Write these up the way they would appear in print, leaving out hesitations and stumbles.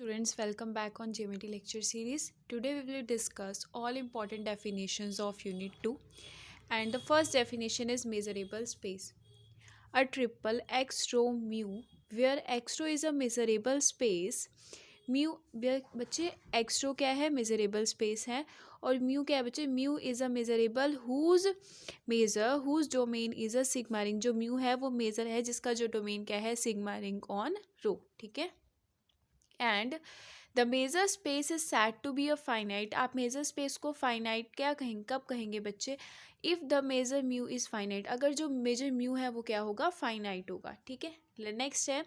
Students, welcome back on Geometry lecture series. Today we will discuss all important definitions of Unit 2, and the first definition is measurable space. A triple x row mu where x row is a measurable space. Mu बच्चे x रो क्या है, measurable space है, और mu क्या है बच्चे, mu is a measurable whose domain is a sigma ring. जो mu है वो मेजर है जिसका जो डोमेन क्या है, सिग्मा रिंग ऑन रो. ठीक है. And the measure space is said to be a finite. आप मेजर स्पेस को फाइनाइट क्या कहेंगे, कब कहेंगे बच्चे, if the measure mu is finite. अगर जो मेजर म्यू है वो क्या होगा, फाइनाइट होगा. ठीक है. नेक्स्ट है,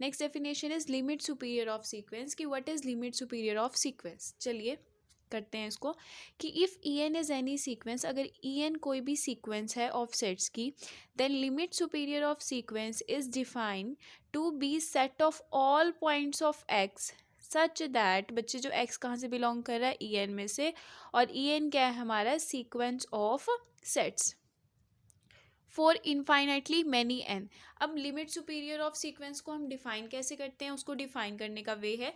next definition is limit superior of sequence. कि what is limit superior of sequence. चलिए करते हैं इसको. कि if E n is any sequence, अगर ई एन कोई भी सीक्वेंस है ऑफ सेट्स की, then limit superior of sequence is defined to be set of all points of X such that. बच्चे जो एक्स कहाँ से बिलोंग कर रहा है, ई एन में से, और ई एन क्या है हमारा, sequence of sets for infinitely many n. अब लिमिट सुपीरियर ऑफ सीक्वेंस को हम डिफाइन कैसे करते हैं, उसको डिफाइन करने का वे है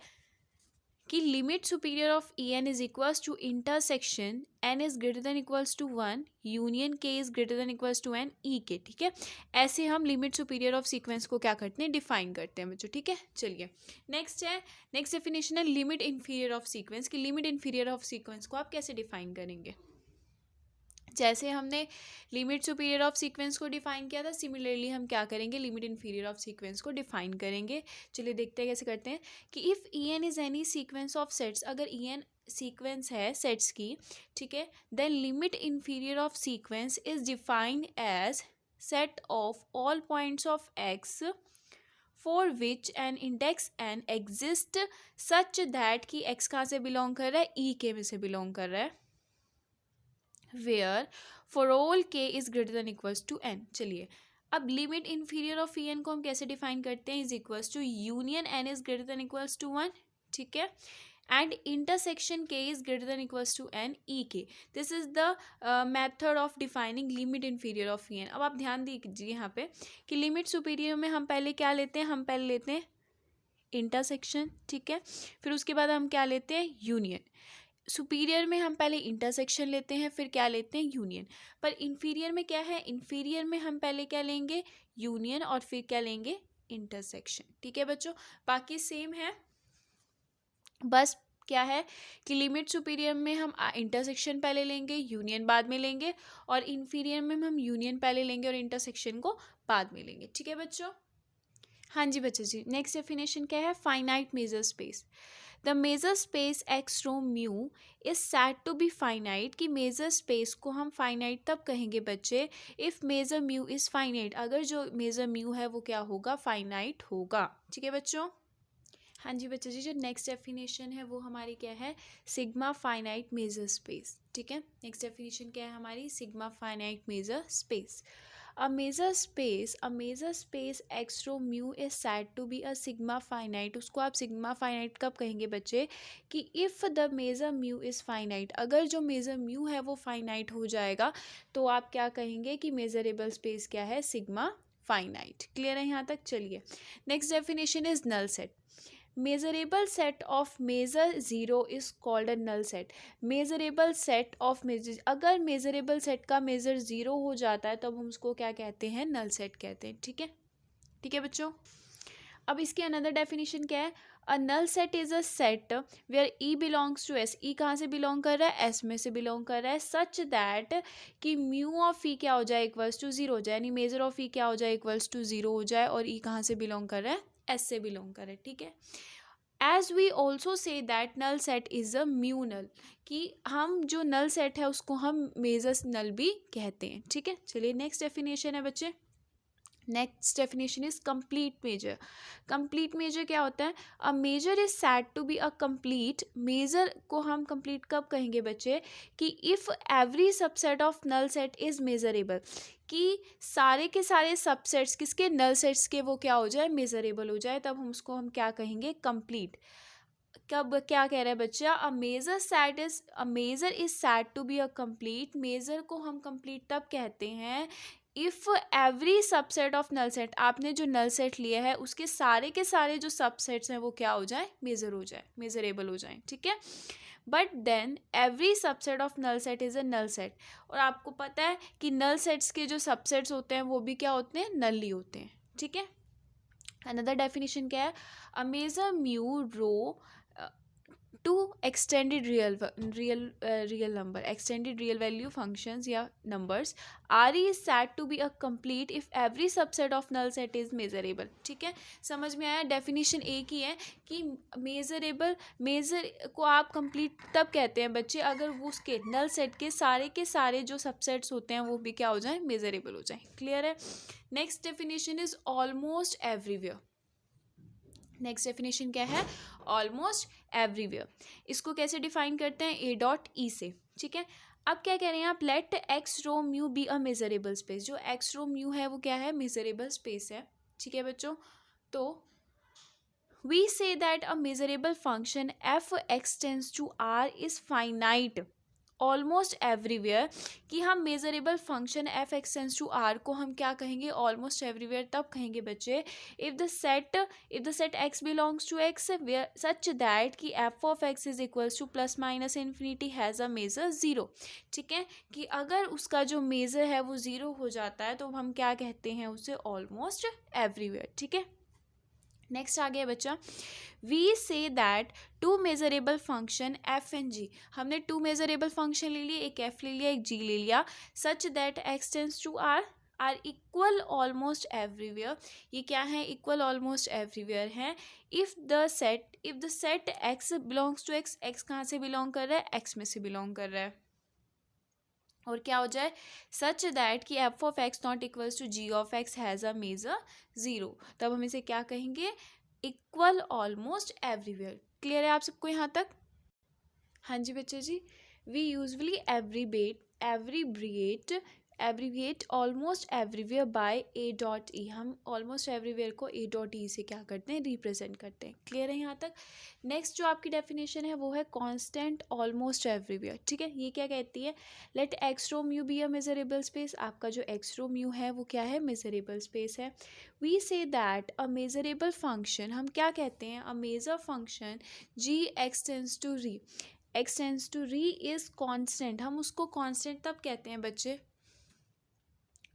कि limit superior of E n is equals to intersection n is greater than equals to 1 union K is greater than equals to n E K. ठीक है. ऐसे हम लिमिट सुपीरियर ऑफ सीक्वेंस को क्या करते हैं, डिफाइन करते हैं बच्चों. ठीक है. चलिए नेक्स्ट है, नेक्स्ट डेफिनेशन है लिमिट इन्फीरियर ऑफ सीक्वेंस. की लिमिट इन्फीरियर ऑफ सीक्वेंस को आप कैसे डिफाइन करेंगे. जैसे हमने लिमिट सुपीरियर ऑफ सीक्वेंस को डिफाइन किया था, सिमिलरली हम क्या करेंगे, लिमिट इन्फीरियर ऑफ सीक्वेंस को डिफाइन करेंगे. चलिए देखते हैं कैसे करते हैं. कि if E n is any sequence of sets, अगर ई एन सीक्वेंस है सेट्स की, ठीक है, then limit inferior of sequence is defined as set of all points of x for which an index n exist such that कि x कहाँ से belong कर रहा है, ई के में से बिलोंग कर रहा है, where for all K is greater than equals to n. चलिए अब limit inferior of E n को हम कैसे डिफाइन करते हैं, is equals to union n is greater than equals to 1. ठीक है. And intersection K is greater than equals to n E K. This is the method of defining limit inferior of E n. अब आप ध्यान दीजिए यहाँ पे कि limit superior में हम पहले क्या लेते हैं, हम पहले लेते हैं इंटरसेक्शन. ठीक है. फिर उसके बाद हम क्या लेते हैं, यूनियन. सुपीरियर में हम पहले इंटरसेक्शन लेते हैं, फिर क्या लेते हैं, यूनियन. पर इन्फीरियर में क्या है, इन्फीरियर में हम पहले क्या लेंगे, यूनियन, और फिर क्या लेंगे, इंटरसेक्शन. ठीक है बच्चों, बाकी सेम है, बस क्या है कि लिमिट सुपीरियर में हम इंटरसेक्शन पहले लेंगे, यूनियन बाद में लेंगे, और इन्फीरियर में हम यूनियन पहले लेंगे और इंटरसेक्शन को बाद में लेंगे. ठीक है बच्चों. हाँ जी बच्चे जी. नेक्स्ट डेफिनेशन क्या है, finite measure space. The measure space x rho mu is said to be finite. कि मेजर स्पेस को हम फाइनाइट तब कहेंगे बच्चे, if measure mu is finite. अगर जो मेजर म्यू है वो क्या होगा, फाइनाइट होगा. ठीक है बच्चों. हाँ जी बच्चे जी. जो नेक्स्ट डेफिनेशन है वो हमारी क्या है, सिग्मा फाइनाइट मेजर स्पेस. ठीक है. नेक्स्ट डेफिनेशन क्या है हमारी, sigma finite measure space. A measure space x rho mu is said to be a sigma finite. उसको आप सिग्मा फाइनाइट कब कहेंगे बच्चे, कि if the measure mu is finite. अगर जो मेजर म्यू है वो फाइनाइट हो जाएगा तो आप क्या कहेंगे कि मेजरेबल स्पेस क्या है, सिग्मा फाइनाइट. क्लियर है यहाँ तक. चलिए next definition is null set. Measurable set of measure zero is called a null set. Measurable set of measure, अगर मेजरेबल सेट का मेजर ज़ीरो हो जाता है तब हम उसको क्या कहते हैं, नल सेट कहते हैं. ठीक है. ठीक है बच्चों. अब इसकी अनदर डेफिनेशन क्या है, a null set is a set where E belongs to S. E कहाँ से बिलोंग कर रहा है, एस में से बिलोंग कर रहा है, सच दैट कि म्यू ऑफ ई क्या हो जाए, इक्वल्स टू ज़ीरो हो जाए. यानी मेजर ऑफ ई क्या हो जाए, इक्वल्स टू ज़ीरो हो जाए, और ई कहाँ से बिलोंग कर रहा है, एस से बिलोंग कर रहा है. ठीक है. As we also say that null set is a mu null. कि हम जो नल सेट है उसको हम मेजर नल भी कहते हैं. ठीक है. चलिए नेक्स्ट डेफिनेशन है बच्चे, next definition is complete measure. Complete measure क्या होता है, a measure is said to be a complete. Measure को हम कंप्लीट कब कहेंगे बच्चे, कि if every subset of null set is measurable. कि सारे के सारे सबसेट्स किसके, नल सेट्स के, वो क्या हो जाए, मेजरेबल हो जाए, तब हम उसको हम क्या कहेंगे, कंप्लीट. कब क्या कह रहा है बच्चा, a measure is said to be a complete. Measure को हम कंप्लीट तब कहते हैं if every subset of null set, आपने जो नल सेट लिया है उसके सारे के सारे जो सबसेट्स हैं वो क्या हो जाए, मेजर हो जाए, मेजरेबल हो जाए, ठीक है। But then every subset of null set is a null set, और आपको पता है कि नल सेट्स के जो सबसेट्स होते हैं वो भी क्या होते हैं, नल ही होते हैं, ठीक है। अनदर डेफिनेशन क्या है, a measure mu rho to extended real number, extended real value functions या numbers, R E is set to be a complete if every subset of null set is measurable, ठीक है। समझ में आया, definition एक ही है कि मेजर को आप कंप्लीट तब कहते हैं बच्चे अगर वो उसके नल सेट के सारे जो सबसेट्स होते हैं वो भी क्या हो जाए, मेजरेबल हो जाए, क्लियर है। Next definition is almost everywhere. Next definition क्या है, ऑलमोस्ट एवरीवेयर। इसको कैसे डिफाइन करते हैं, ए डॉट ई से, ठीक है। अब क्या कह रहे हैं आप, let x rho mu be a measurable space, जो एक्स रो म्यू है वो क्या है, मेजरेबल स्पेस है, ठीक है बच्चों। तो we say that a measurable function F X tends to R is finite almost everywhere, कि हम measurable function F X tends to R को हम क्या कहेंगे, ऑलमोस्ट एवरीवेयर तब कहेंगे बच्चे if the set X belongs to X such that कि F of x is equals to plus minus infinity has a measure zero, ठीक है। कि अगर उसका जो मेजर है वो ज़ीरो हो जाता है तो हम क्या कहते हैं उसे, ऑलमोस्ट एवरीवेयर, ठीक है। नेक्स्ट आ गया बच्चा, we say that two measurable function F and G, हमने टू मेजरेबल फंक्शन ले लिए, एक एफ ले लिया, एक जी ले लिया, such that x tends to are equal almost everywhere, ये क्या है, इक्वल ऑलमोस्ट एवरीवेयर है। If the set X belongs to x, x कहाँ से बिलोंग कर रहा है, एक्स में से बिलोंग कर रहा है, और क्या हो जाए, सच दैट कि F of x not equals to g of x has a measure zero, तब हम इसे क्या कहेंगे, इक्वल ऑलमोस्ट एवरीवेयर। क्लियर है आप सबको यहाँ तक, हाँ जी बच्चे जी। We usually abbreviate almost everywhere by A dot E, हम ऑलमोस्ट एवरीवेयर को ए डॉट ई से क्या करते हैं, रिप्रेजेंट करते हैं, क्लियर है यहाँ तक। नेक्स्ट जो आपकी डेफिनेशन है वो है कांस्टेंट ऑलमोस्ट एवरीवेयर, ठीक है। ये क्या कहती है, let x rho mu be a measurable space, आपका जो एक्स रो म्यू है वो क्या है, मेजरेबल स्पेस है। We say that a measurable function, हम क्या कहते हैं, a measure function g x tends to री, एक्स टेंस टू री इज कांस्टेंट, हम उसको कांस्टेंट तब कहते हैं बच्चे,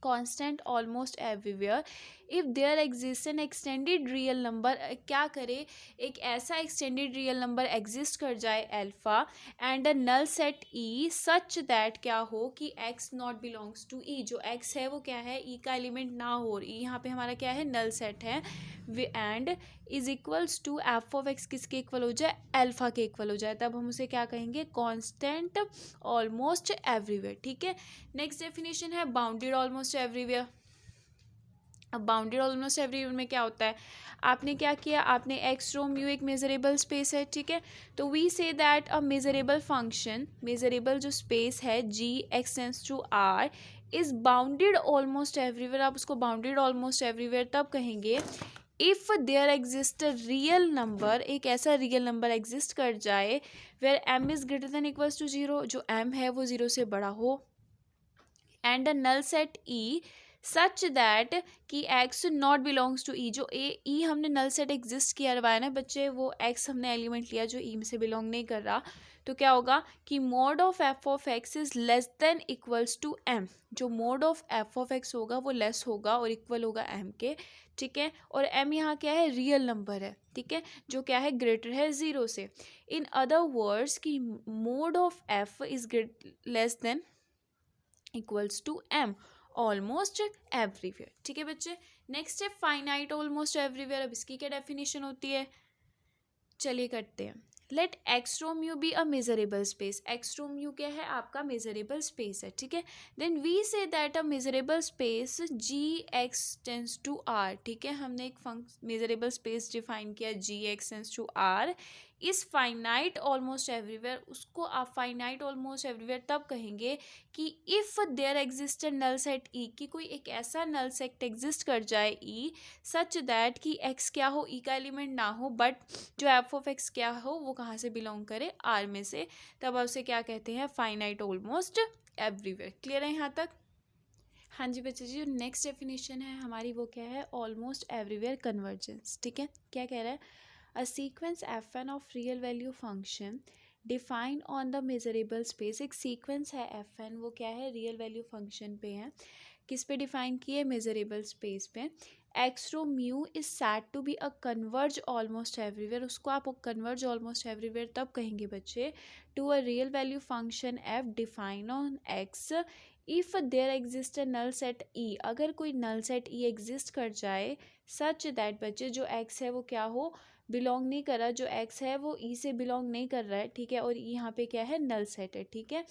constant almost everywhere if there exist an extended real number, क्या करे, एक ऐसा एक्सटेंडेड रियल नंबर एग्जिस्ट कर जाए alpha and a null set e such that क्या हो कि x not belongs to e, जो एक्स है वो क्या है, ई का एलिमेंट ना हो, और ई यहाँ पे हमारा क्या है, नल सेट है, and is equals to F of x किसके इक्वल हो जाए, अल्फा के इक्वल हो जाए, तब हम उसे क्या कहेंगे, कांस्टेंट ऑलमोस्ट एवरीवेयर, ठीक है। नेक्स्ट डेफिनेशन है बाउंडेड ऑलमोस्ट एवरीवेयर। अब बाउंडेड ऑलमोस्ट एवरीवेयर में क्या होता है, आपने क्या किया, आपने एक्स रो म्यू एक मेजरेबल स्पेस है, ठीक है। तो we say that a measurable function, measurable जो स्पेस है G x tends to R is bounded almost everywhere, आप उसको बाउंडेड ऑलमोस्ट एवरीवेयर तब कहेंगे if there exist a real number, एक ऐसा रियल नंबर एग्जिस्ट कर जाए where m is greater than equals to zero, जो एम है वो ज़ीरो से बड़ा हो, and a null set e such that कि x not belongs to e, जो ई हमने नल सेट एग्जिस्ट किया हुआ है ना बच्चे, वो एक्स हमने एलिमेंट लिया जो ई में से बिलोंग नहीं कर रहा, तो क्या होगा कि mod of F of x is less than equals to M, जो mod of F of X होगा वो लेस होगा और इक्वल होगा एम के, ठीक है। और एम यहाँ क्या है, रियल नंबर है, ठीक है, जो क्या है, ग्रेटर है ज़ीरो से। इन अदर वर्ड्स कि mod of f is less than equals to m almost everywhere, ठीक है बच्चे। नेक्स्ट है फाइनाइट ऑलमोस्ट एवरीवेयर, अब इसकी क्या डेफिनेशन होती है, चलिए करते हैं। Let x rho mu be a measurable space, x rho mu क्या है, आपका मेजरेबल स्पेस है, ठीक है। Then we say that a measurable space G x tends to R, ठीक है, हमने एक मेजरेबल स्पेस डिफाइन किया G x tends to R is finite almost everywhere, उसको आप फाइनाइट ऑलमोस्ट एवरीवेयर तब कहेंगे कि if there exist null set E, कि कोई एक ऐसा नल सेट एग्जिस्ट कर जाए ई सच दैट कि एक्स क्या हो, ई का एलिमेंट ना हो, बट जो एफ ऑफ एक्स क्या हो वो कहाँ से बिलोंग करे, आर में से, तब आप उसे क्या कहते हैं, फाइनाइट ऑलमोस्ट एवरीवेयर। क्लियर है यहाँ तक, हाँ जी बच्चे जी, जो नेक्स्ट डेफिनेशन है हमारी वो क्या है, ऑलमोस्ट एवरीवेयर कन्वर्जेंस। ठीक है, क्या कह रहा है, a sequence f n of real value function define on the measurable space. एक सीक्वेंस है एफ एन, वो क्या है, रियल वैल्यू फंक्शन पे है, किस पे डिफाइन किए, मेजरेबल स्पेस पे। X rho mu is said to be a converge almost everywhere. उसको आप कन्वर्ज ऑलमोस्ट एवरीवेयर तब कहेंगे बच्चे, to a real value function f define on x if there exist a null set e. अगर कोई नल set ई exist कर जाए such that बच्चे जो एक्स है वो क्या हो, बिलोंग नहीं कर रहा, जो एक्स है वो ई से बिलोंग नहीं कर रहा है। ठीक है, और यहाँ पे क्या है, नल सेट है। ठीक है,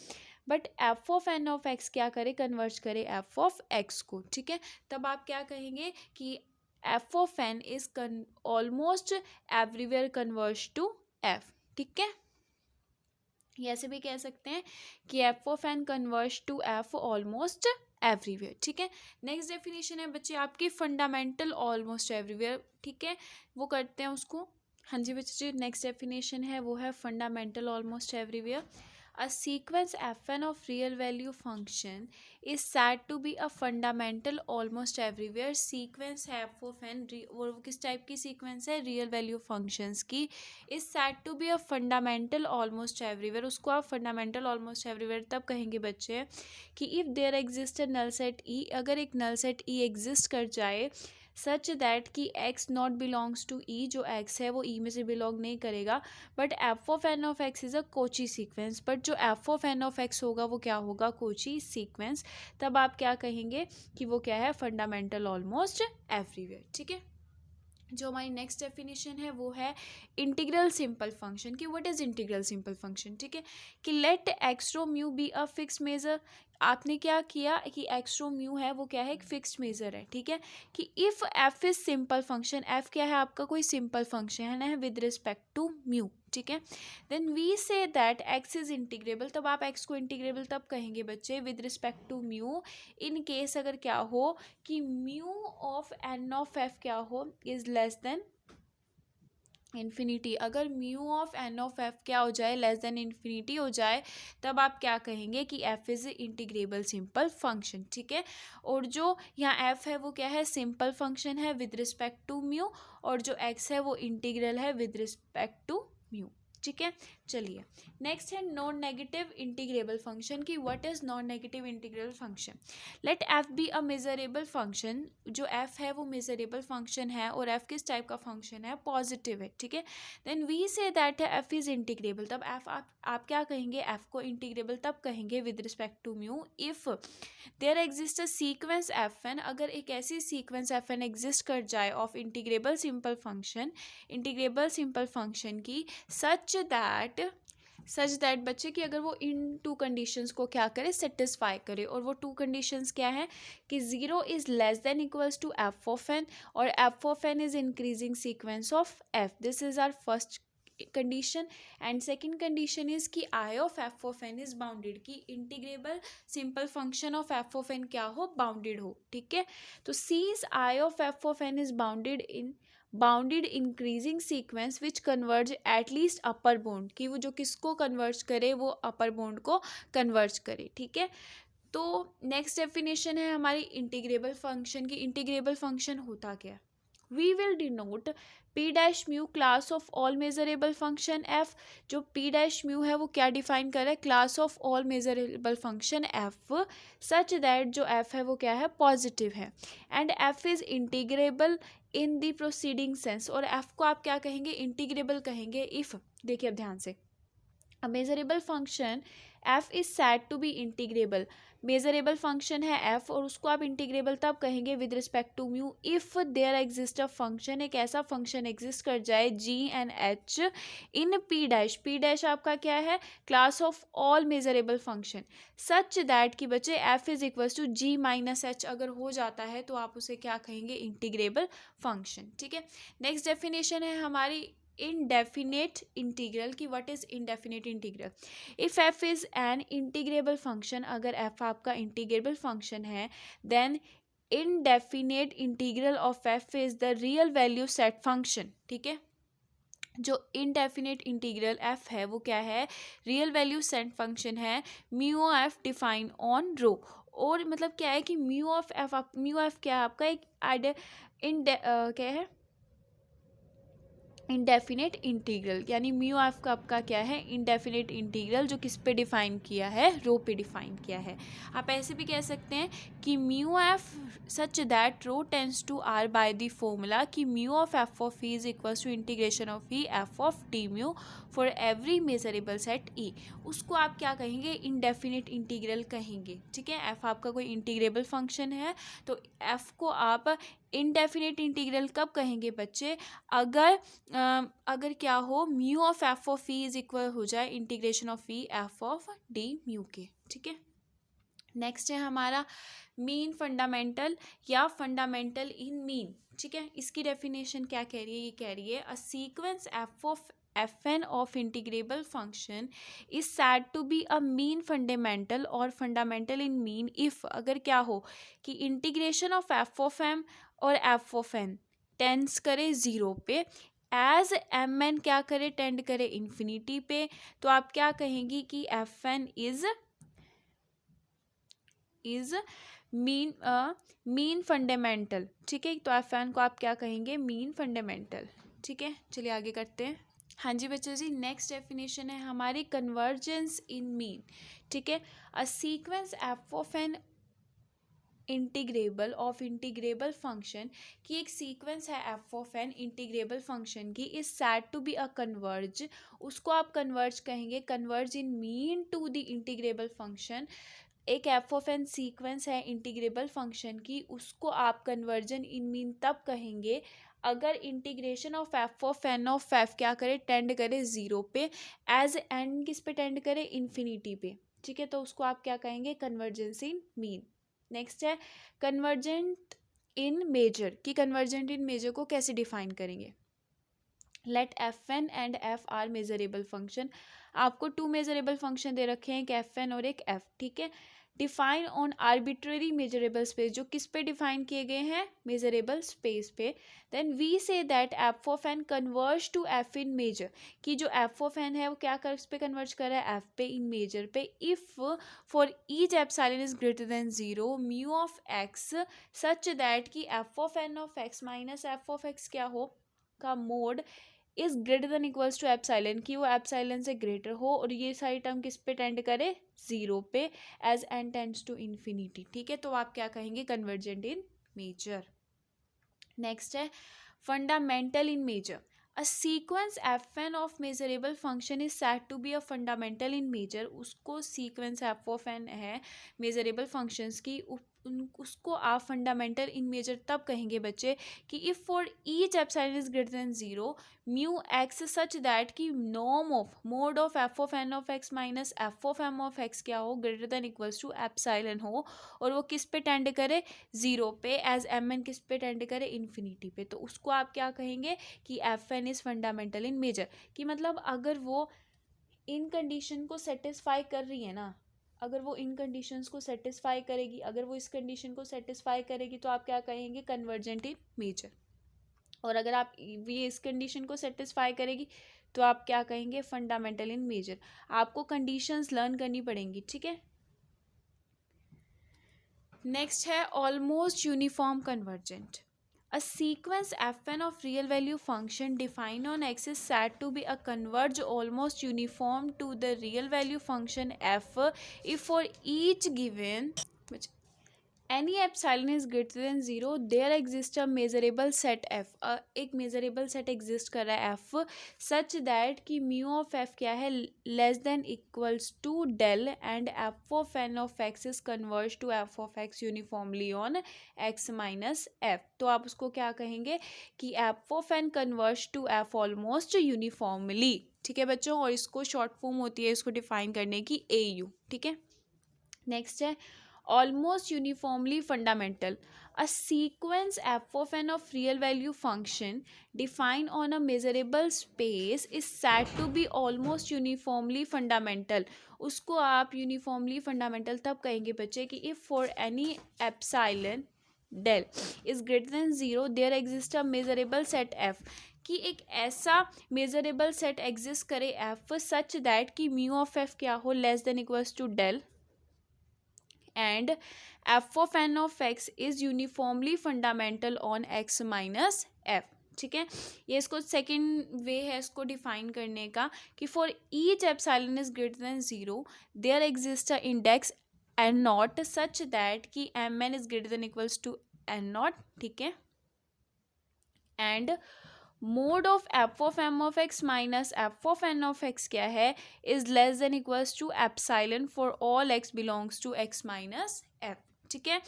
but F of n of x क्या करे, कन्वर्ट करे एफ ऑफ एक्स को। ठीक है, तब आप क्या कहेंगे कि F of n is almost everywhere converge to f. ठीक है, ये ऐसे भी कह सकते हैं कि F of n converge to f almost everywhere. ठीक है, नेक्स्ट डेफिनेशन है बच्चे आपकी फंडामेंटल ऑलमोस्ट एवरीवेयर। ठीक है, वो करते हैं उसको। हाँ जी बच्चे जी, नेक्स्ट डेफिनेशन है वो है fundamental almost everywhere. A sequence fn of real value function is said to be a fundamental almost everywhere. Sequence है f of n, वो किस टाइप की सीक्वेंस है, रियल वैल्यू फंक्शंस की। is said to be a fundamental almost everywhere। उसको आप fundamental almost everywhere तब कहेंगे बच्चे कि if there exists a null set e, अगर एक null set e exist कर जाए सच दैट कि x not belongs to e, जो एक्स है वो ई में से बिलोंग नहीं करेगा, but F of n of X is a Cauchy sequence. But जो F of n of X होगा वो क्या होगा, कोची सीक्वेंस। तब आप क्या कहेंगे कि वो क्या है, फंडामेंटल ऑलमोस्ट एवरीवेयर। ठीक है, जो हमारी नेक्स्ट डेफिनेशन है वो है इंटीग्रल सिंपल फंक्शन की। What is integral simple function. ठीक है, कि let x rho mu be a fix measure. आपने क्या किया कि एक्स रो म्यू है वो क्या है, एक फिक्स्ड मेजर है। ठीक है, कि if f is simple function, f क्या है आपका, कोई सिंपल फंक्शन है विद रिस्पेक्ट टू म्यू। ठीक है, then we say that x is integrable. तब आप एक्स को इंटीग्रेबल तब कहेंगे बच्चे with respect to mu, in case अगर क्या हो कि mu of n of F क्या हो, इज लेस देन इन्फिनिटी। अगर mu of n of F क्या हो जाए, लेस देन इन्फिनिटी हो जाए, तब आप क्या कहेंगे कि F is integrable simple function. ठीक है, और जो यहाँ एफ है वो क्या है, सिंपल फंक्शन है विद रिस्पेक्ट टू म्यू, और जो एक्स है वो इंटीग्रल है विद रिस्पेक्ट टू म्यू। ठीक है, चलिए नेक्स्ट है नॉन नेगेटिव इंटीग्रेबल फंक्शन की। What is non negative integrable function. Let f be a measurable function. जो एफ है वो मेजरेबल फंक्शन है, और एफ किस टाइप का फंक्शन है, पॉजिटिव है। ठीक है, then we say that f is integrable. तब एफ आप क्या कहेंगे, एफ को इंटीग्रेबल तब कहेंगे with respect to mu if there exist a sequence f n. अगर एक ऐसी सीक्वेंस एफ एन एग्जिस्ट कर जाए ऑफ इंटीग्रेबल सिंपल फंक्शन की, सच दैट बच्चे कि अगर वो इन टू कंडीशंस को क्या करे, सेटिस्फाई करे। और वो टू कंडीशंस क्या है कि zero is less than equals to F of n, और F of n is increasing sequence of F. This is our first condition. And second condition is कि I of F of n is bounded, कि integrable simple function of F of n क्या हो, bounded हो। ठीक है, तो सीज I of F of n is bounded increasing sequence which converge at least upper bound, कि वो जो किसको कन्वर्ज करे, वो अपर बाउंड को कन्वर्ज करे। ठीक है, तो नेक्स्ट डेफिनेशन है हमारी इंटीग्रेबल फंक्शन की। इंटीग्रेबल फंक्शन होता क्या है, we will denote p dash mu class of all measurable function f. जो पी डैश म्यू है वो क्या डिफाइन कर रहा है, class of all measurable function f, such that जो एफ है वो क्या है, पॉजिटिव है, and f is integrable in the proceeding sense. और एफ को आप क्या कहेंगे, इंटीग्रेबल कहेंगे इफ, देखिए अब ध्यान से, a measurable function F is said to be integrable. Measurable function है एफ, और उसको आप इंटीग्रेबल तब कहेंगे with respect to mu if there exist a function, एक ऐसा फंक्शन एग्जिस्ट कर जाए G and H in P dash. P dash आपका क्या है, class of all measurable function, such that कि बच्चे F is equals to G minus H अगर हो जाता है तो आप उसे क्या कहेंगे, इंटीग्रेबल फंक्शन। ठीक है, नेक्स्ट डेफिनेशन है हमारी indefinite integral की। What is indefinite integral, if f is an integrable function, अगर एफ आपका इंटीग्रेबल फंक्शन है, then indefinite integral of f is the real value set function। ठीक है, जो इनडेफिनेट इंटीग्रल एफ है वो क्या है, रियल वैल्यू सेट फंक्शन है म्यू एफ डिफाइन ऑन रो। और मतलब क्या है कि mu of F, mu F क्या है आपका एक क्या है इंडेफिनेट इंटीग्रल, यानी म्यू एफ का आपका क्या है इंडेफिनेट इंटीग्रल, जो किस पे डिफाइन किया है, रो पे डिफाइन किया है। आप ऐसे भी कह सकते हैं कि mu F such that rho tends to R by the formula कि mu of F of E is equal to integration of E F of D mu for every measurable set E. उसको आप क्या कहेंगे, indefinite integral कहेंगे। ठीक है, F आपका कोई इंटीग्रेबल फंक्शन है, तो एफ को आप इनडेफिनेट इंटीग्रल कब कहेंगे बच्चे, अगर क्या हो mu of F of E is equal हो जाए integration of E F of D mu के। ठीक है, नेक्स्ट है हमारा मीन फंडामेंटल या फंडामेंटल इन मीन। ठीक है, इसकी डेफिनेशन क्या कह रही है, ये कह रही है a sequence F of fn of integrable function is said to be a mean fundamental और fundamental in mean if अगर क्या हो कि integration of F of m और एफ ऑफ एन टेंस करे ज़ीरो पे, एज एम एन क्या करे टेंड करे इन्फिनिटी पे, तो आप क्या कहेंगी कि f n is mean fundamental. ठीक है, तो एफ एन को आप क्या कहेंगे, मीन फंडामेंटल। ठीक है, चलिए आगे करते हैं। हाँ जी बच्चों जी, नेक्स्ट डेफिनेशन है हमारी कन्वर्जेंस इन मीन। ठीक है, a sequence F of n integrable of integrable function की एक सीक्वेंस है F of n integrable function की, is said to be a converge, उसको आप कन्वर्ज कहेंगे, converge in mean to the integrable function. एक एफ ऑफ एन सीक्वेंस है integrable function की, उसको आप कन्वर्जन इन मीन तब कहेंगे अगर integration of n of F क्या करे टेंड करे ज़ीरो पे, एज एन किस पे टेंड करे इन्फिनिटी पे। ठीक है, तो उसको आप क्या कहेंगे, कन्वर्जेंस इन मीन। नेक्स्ट है कन्वर्जेंट इन मेजर, कि कन्वर्जेंट इन मेजर को कैसे डिफाइन करेंगे। Let f n and f are measurable function, आपको टू मेजरेबल फंक्शन दे रखे हैं, एक एफ एन और एक एफ। ठीक है, define on arbitrary measurable space, जो किस पे डिफाइन किए गए हैं, मेजरेबल स्पेस पे। Then we say that f of n converge to f in measure, कि जो एफ ऑफ एन है वो क्या कर उस पे कन्वर्ज कर रहा है, एफ पे इन मेजर पे, if for each epsilon is greater than zero mu of X such that कि F of n of X minus F of x क्या हो का mod is greater than equals to epsilon, कि वो epsilon से greater हो, और ये सारी टर्म किस पे टेंड करे, ज़ीरो पे, as n tends to infinity. ठीक है, तो आप क्या कहेंगे, कन्वर्जेंट इन मेजर। नेक्स्ट है fundamental in measure, a sequence f n of measurable function is said to be a fundamental in measure, उसको सीक्वेंस एफ ऑफ एन है measurable functions की, उसको आप फंडामेंटल इन मेजर तब कहेंगे बच्चे कि if for each epsilon is greater than zero mu X such that कि norm of mod of F of n of X minus F of M of x क्या हो, greater than equals to epsilon हो, और वो किस पे tend करे, zero पे, एज एम एन किस पे टेंड करे, इन्फिनिटी पे, तो उसको आप क्या कहेंगे कि f n is fundamental in measure. कि मतलब अगर वो इन कंडीशन को सेटिस्फाई कर रही है ना, अगर वो इन कंडीशंस को सेटिस्फाई करेगी, अगर वो इस कंडीशन को सेटिस्फाई करेगी, तो आप क्या कहेंगे, कन्वर्जेंट इन मेजर। और अगर आप ये इस कंडीशन को सेटिस्फाई करेगी, तो आप क्या कहेंगे, फंडामेंटल इन मेजर। आपको कंडीशंस लर्न करनी पड़ेंगी। ठीक है, नेक्स्ट है almost uniform convergent, a sequence fn of real value function defined on x is said to be a converge almost uniform to the real value function f if for each given which any epsilon is greater than zero there exists a measurable set f, एक measurable set exist कर रहा है f such that कि mu of f क्या है less than equals to del and f of n of x is converged to f of x uniformly on x minus f, तो आप उसको क्या कहेंगे कि f of n converged to f almost uniformly। ठीक है बच्चों, और इसको शॉर्ट फॉर्म होती है इसको डिफाइन करने की AU। ठीक है, नेक्स्ट है almost uniformly fundamental, a sequence f of n of real value function defined on a measurable space is said to be almost uniformly fundamental, उसको आप uniformly fundamental तब कहेंगे बच्चे कि if for any epsilon del is greater than zero there exists a measurable set f, कि एक ऐसा measurable set exist करे f सच दैट कि म्यू ऑफ f क्या हो less than equals to del and f of n of x is uniformly fundamental on x minus F. ठीक है, ये इसको सेकेंड वे है इसको डिफाइन करने का कि for each epsilon is greater than 0 there exist a index n not such that कि M n is greater than equals to n not. ठीक है, and mod of F of M of X minus F of n of x क्या है, is less than equals to epsilon for all X belongs to X minus F. ठीक है,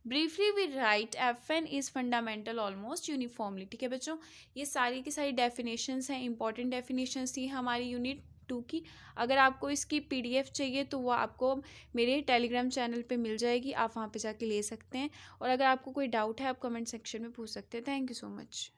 briefly we write F n is fundamental almost uniformly. ठीक है बच्चों, ये सारी की सारी डेफिनेशंस हैं, इंपॉर्टेंट डेफिनेशंस थी हमारी यूनिट 2 की। अगर आपको इसकी पीडीएफ चाहिए तो वो आपको मेरे टेलीग्राम चैनल पे मिल जाएगी, आप वहाँ पे जाके ले सकते हैं। और अगर आपको कोई डाउट है आप कमेंट सेक्शन में पूछ सकते हैं। Thank you so much.